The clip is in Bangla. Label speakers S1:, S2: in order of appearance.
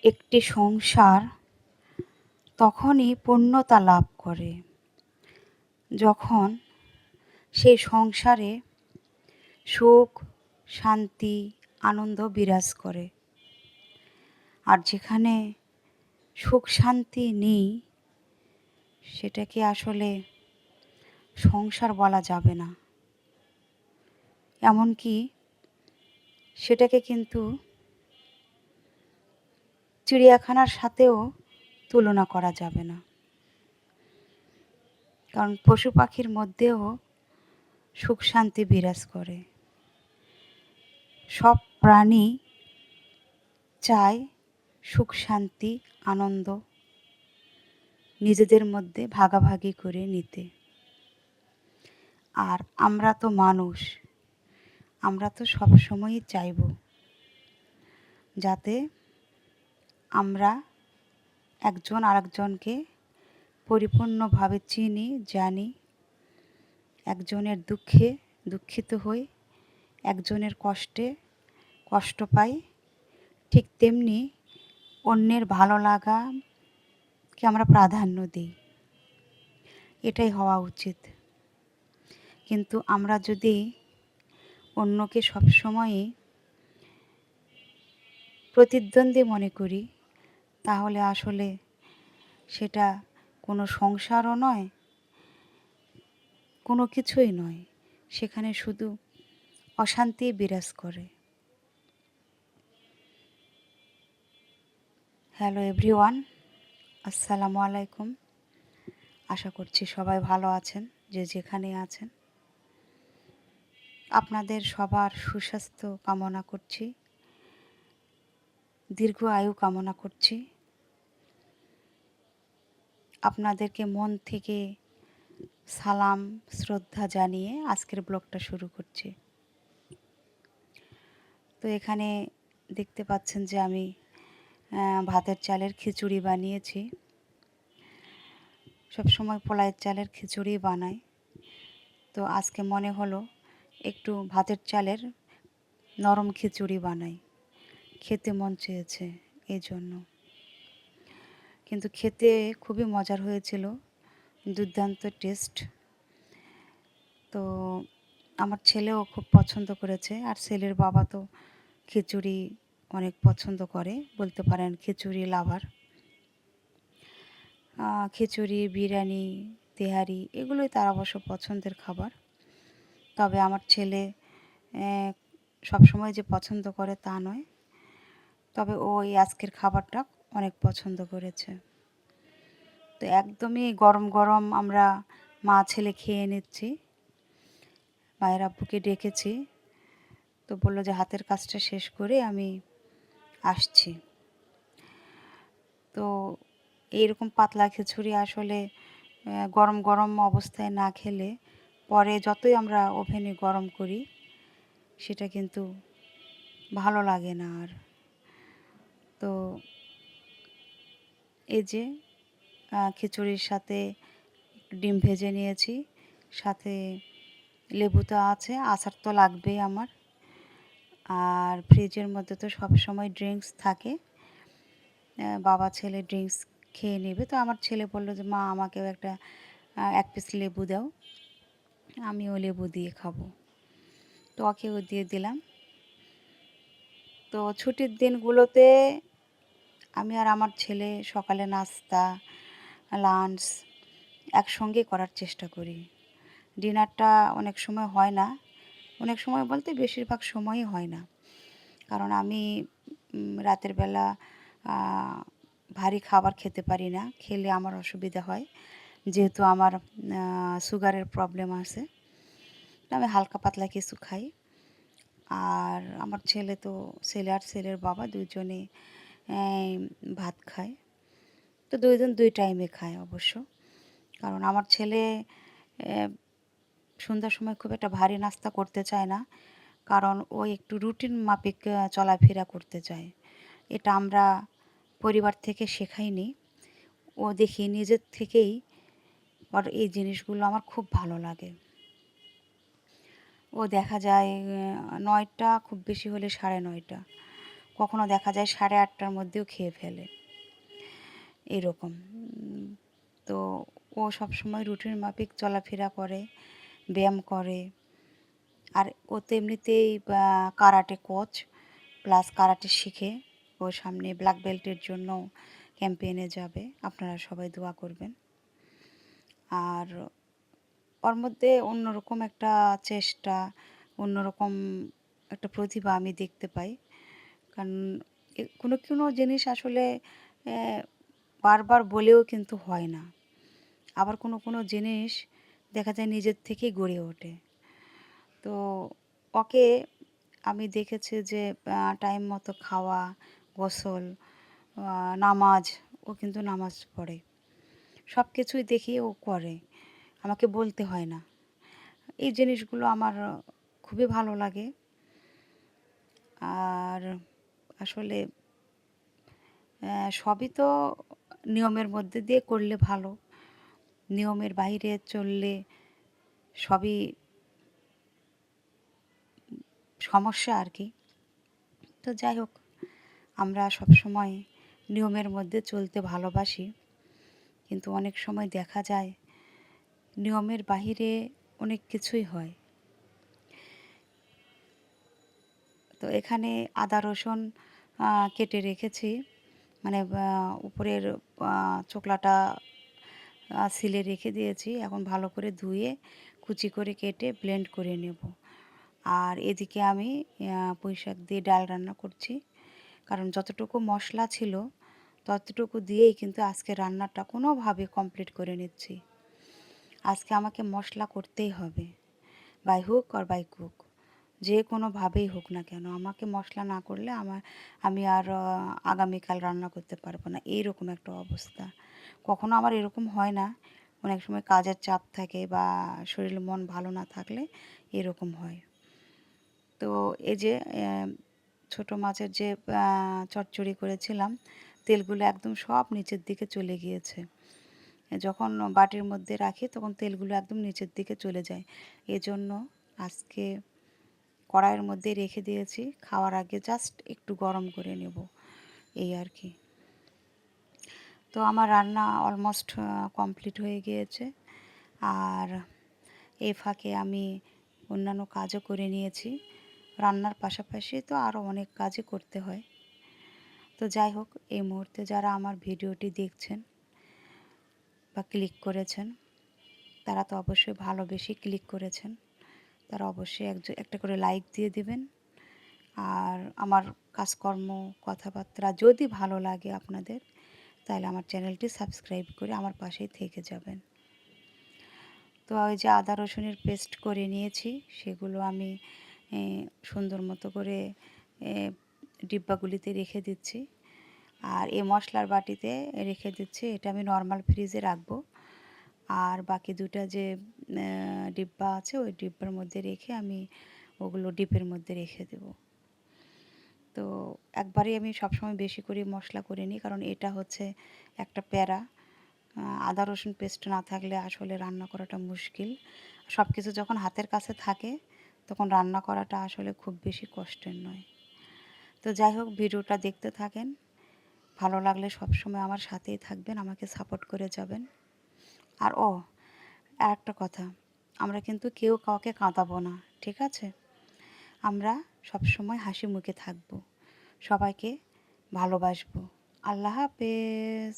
S1: একটি সংসার তখনই পূর্ণতা লাভ করে যখন সেই সংসারে সুখ, শান্তি, আনন্দ বিরাজ করে। আর যেখানে সুখ শান্তি নেই সেটাকে আসলে সংসার বলা যাবে না। এমনকি সেটাকে কিন্তু চিড়িয়াখানার সাথেও তুলনা করা যাবে না। কারণ পশু পাখির মধ্যেও সুখ শান্তি বিরাজ করে। সব প্রাণী চায় সুখ শান্তি আনন্দ নিজেদের মধ্যে ভাগাভাগি করে নিতে। আর আমরা তো মানুষ, আমরা তো সবসময়ই চাইব যাতে আমরা একজন আরেকজনকে পরিপূর্ণভাবে চিনি, জানি, একজনের দুঃখে দুঃখিত হই, একজনের কষ্টে কষ্ট পাই, ঠিক তেমনি অন্যের ভালো লাগাকে আমরা প্রাধান্য দিই। এটাই হওয়া উচিত। কিন্তু আমরা যদি অন্যকে সবসময়ই প্রতিদ্বন্দ্বী মনে করি তাহলে আসলে সেটা কোনো সংসারও নয়, কোনো কিছুই নয়। সেখানে শুধু অশান্তি বিরাজ করে। হ্যালো এভরিওয়ান, আসসালামু আলাইকুম। আশা করছি সবাই ভালো আছেন, যে যেখানে আছেন। আপনাদের সবার সুস্বাস্থ্য কামনা করছি, দীর্ঘ আয়ু কামনা করছি। আপনাদেরকে মন থেকে সালাম শ্রদ্ধা জানিয়ে আজকের ব্লগটা শুরু করছি। তো এখানে দেখতে পাচ্ছেন যে আমি ভাতের চালের খিচুড়ি বানিয়েছি। সবসময় পোলাওয়ের চালের খিচুড়ি বানাই, তো আজকে মনে হলো একটু ভাতের চালের নরম খিচুড়ি বানাই, খেতে মন চেয়েছে এই জন্য। কিন্তু খেতে খুবই মজার হয়েছিল, দুর্দান্ত টেস্ট। তো আমার ছেলেও খুব পছন্দ করেছে, আর ছেলের বাবা তো খিচুড়ি অনেক পছন্দ করে, বলতে পারেন খিচুড়ি লাভার। খিচুড়ি, বিরিয়ানি, তেহারি এগুলোই তার অবশ্য পছন্দের খাবার। তবে আমার ছেলে সবসময় যে পছন্দ করে তা নয়, তবে ও এই আজকের খাবারটা অনেক পছন্দ করেছে। তো একদমই গরম গরম আমরা মা ছেলে খেয়ে নিচ্ছি। মায়ের আব্বুকে ডেকেছি, তো বললো যে হাতের কাজটা শেষ করে আমি আসছি। তো এইরকম পাতলা খিচুড়ি আসলে গরম গরম অবস্থায় না খেলে পরে যতই আমরা ওভেনে গরম করি সেটা কিন্তু ভালো লাগে না আর। তো এই যে খিচুড়ির সাথে ডিম ভেজে নিয়েছি, সাথে লেবু তো আছে, আচার তো লাগবেই আমার। আর ফ্রিজের মধ্যে তো সবসময় ড্রিঙ্কস থাকে, বাবা ছেলে ড্রিঙ্কস খেয়ে নেবে। তো আমার ছেলে বললো যে মা আমাকেও একটা 1 পিস লেবু দাও, আমিও লেবু দিয়ে খাবো। তো ওকেও দিয়ে দিলাম। তো ছুটির দিনগুলোতে আমি আর আমার ছেলে সকালে নাস্তা, লাঞ্চ একসঙ্গে করার চেষ্টা করি। ডিনারটা অনেক সময় হয় না, অনেক সময় বলতে বেশিরভাগ সময়ই হয় না। কারণ আমি রাতের বেলা ভারী খাবার খেতে পারি না, খেলে আমার অসুবিধা হয়, যেহেতু আমার সুগারের প্রবলেম আছে। তো আমি হালকা পাতলা কিছু খাই। আর আমার ছেলে তো ছেলে আর ছেলের বাবা দুজনে ভাত খায়। তো দুইজন দুই টাইমে খায় অবশ্য। কারণ আমার ছেলে সন্ধ্যার সময় খুব একটা ভারী নাস্তা করতে চায় না, কারণ ও একটু রুটিন মাফিক চলাফেরা করতে চায়। এটা আমরা পরিবার থেকে শেখাইনি, ও দেখি নিজের থেকেই ওর এই জিনিসগুলো আমার খুব ভালো লাগে। ও দেখা যায় 9টা, খুব বেশি হলে 9:30, কখনো দেখা যায় 8:30টার মধ্যেও খেয়ে ফেলে এরকম। তো ও সবসময় রুটিন মাফিক চলাফেরা করে, ব্যায়াম করে। আর ও তো এমনিতেই কারাটে কোচ প্লাস কারাটে শিখে ও সামনে ব্ল্যাক বেল্টের জন্য ক্যাম্পেইনে যাবে। আপনারা সবাই দোয়া করবেন। আর ওর মধ্যে অন্যরকম একটা চেষ্টা, অন্যরকম একটা প্রতিভা আমি দেখতে পাই। কারণ কোনো কোনো জিনিস আসলে বারবার বলেও কিন্তু হয় না। আবার কোনো কোনো জিনিস দেখা যায় নিজের থেকেই গড়ে ওঠে। তো ওকে আমি দেখেছি যে টাইম মতো খাওয়া, গোসল, নামাজ, ও কিন্তু নামাজ পড়ে। সব কিছুই দেখি ও করে, আমাকে বলতে হয় না। এই জিনিসগুলো আমার খুবই ভালো লাগে। আর আসলে সবই তো নিয়মের মধ্যে দিয়ে করলে ভালো। নিয়মের বাইরে চললে সবই সমস্যা আর কি। তো যাই হোক, আমরা সবসময় নিয়মের মধ্যে চলতে ভালোবাসি, কিন্তু অনেক সময় দেখা যায় নিয়মের বাহিরে অনেক কিছুই হয়। তো এখানে আদা রসুন কেটে রেখেছি, মানে উপরের চোকলাটা সিলে রেখে দিয়েছি। এখন ভালো করে ধুয়ে কুচি করে কেটে ব্লেন্ড করে নেব। আর এদিকে আমি পুঁইশাক দিয়ে ডাল রান্না করছি, কারণ যতটুকু মশলা ছিল ততটুকু দিয়েই কিন্তু আজকে রান্নাটা কোনোভাবে কমপ্লিট করে নিচ্ছি। আজকে আমাকে মশলা করতেই হবে, বাই হুক আর বাই কুক, যে কোনোভাবেই হোক না কেন আমাকে মশলা না করলে আমি আর আগামীকাল রান্না করতে পারবো না, এইরকম একটা অবস্থা। কখনো আমার এরকম হয় না, অনেক সময় কাজের চাপ থাকে বা শরীর মন ভালো না থাকলে এরকম হয়। তো এই যে ছোটো মাছের যে চচ্চড়ি করেছিলাম, তেলগুলো একদম সব নিচের দিকে চলে গিয়েছে। যখন বাটির মধ্যে রাখি তখন তেলগুলো একদম নিচের দিকে চলে যায়। এজন্য আজকে কড়াইয়ের মধ্যে রেখে দিয়েছি, খাওয়ার আগে জাস্ট একটু গরম করে নেব, এই আর কি। তো আমার রান্না অলমোস্ট কমপ্লিট হয়ে গিয়েছে। আর এই ফাঁকে আমি অন্যান্য কাজও করে নিয়েছি। রান্নার পাশাপাশি তো আরও অনেক কাজই করতে হয়। তো যাই হোক, এই মুহূর্তে যারা আমার ভিডিওটি দেখছেন বা ক্লিক করেছেন, তারা তো অবশ্যই ভালোবেসে ক্লিক করেছেন। তারা অবশ্যই একটা করে লাইক দিয়ে দিবেন। আর আমার কাজকর্ম, কথাবার্তা যদি ভালো লাগে আপনাদের, তাহলে আমার চ্যানেলটি সাবস্ক্রাইব করে আমার পাশেই থেকে যাবেন। তো ওই যে আদা রসুনের পেস্ট করে নিয়েছি, সেগুলো আমি সুন্দর মতো করে ডিব্বাগুলিতে রেখে দিচ্ছি। আর এই মশলার বাটিতে রেখে দিচ্ছি, এটা আমি নর্মাল ফ্রিজে রাখবো। আর বাকি দুটা যে ডিব্বা আছে ওই ডিব্বার মধ্যে রেখে আমি ওগুলো ডিপের মধ্যে রেখে দেব। তো একবারেই আমি সবসময় বেশি করে মশলা করে নিই, কারণ এটা হচ্ছে একটা প্যারা। আদা রসুন পেস্ট না থাকলে আসলে রান্না করাটা মুশকিল। সব কিছু যখন হাতের কাছে থাকে তখন রান্না করাটা আসলে খুব বেশি কষ্টের নয়। তো যাই হোক, ভিডিওটা দেখতে থাকেন, ভালো লাগলে সবসময় আমার সাথেই থাকবেন, আমাকে সাপোর্ট করে যাবেন। আর আরেকটা কথা, আমরা কিন্তু কেউ কাউকে কাঁদাবো না, ঠিক আছে? আমরা সবসময় হাসি মুখে থাকবো, সবাইকে ভালোবাসবো। আল্লাহ হাফেজ।